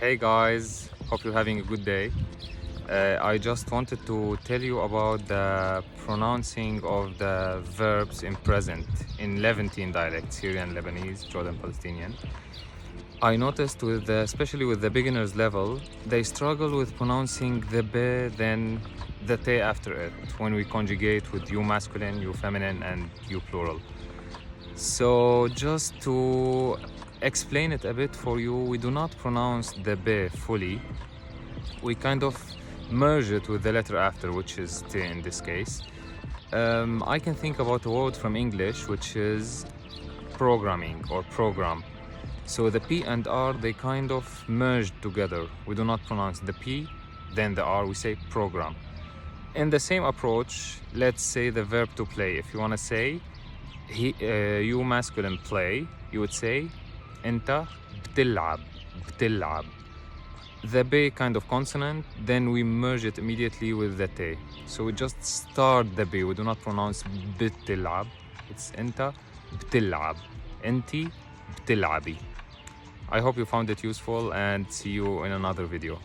Hey guys, hope you're having a good day. I just wanted to tell you about the pronouncing of the verbs in present in Levantine dialect, Syrian, Lebanese, Jordan, Palestinian. I noticed especially with the beginners level, they struggle with pronouncing the b, then the te after it when we conjugate with you masculine, you feminine, and you plural. So just to explain it a bit for you, we do not pronounce the b fully. We kind of merge it with the letter after, which is t in this case. I can think about a word from English, which is programming or program. So the P and R, they kind of merged together. We do not pronounce the P, then the R, we say program. In the same approach, let's say the verb to play. If you want to say, you masculine play, you would say, أنت بتلعب, بتلعب. The B kind of consonant, then we merge it immediately with the T. So we just start the B, we do not pronounce بتلعب. It's أنت بتلعب, أنتي بتلعبي. I hope you found it useful and see you in another video.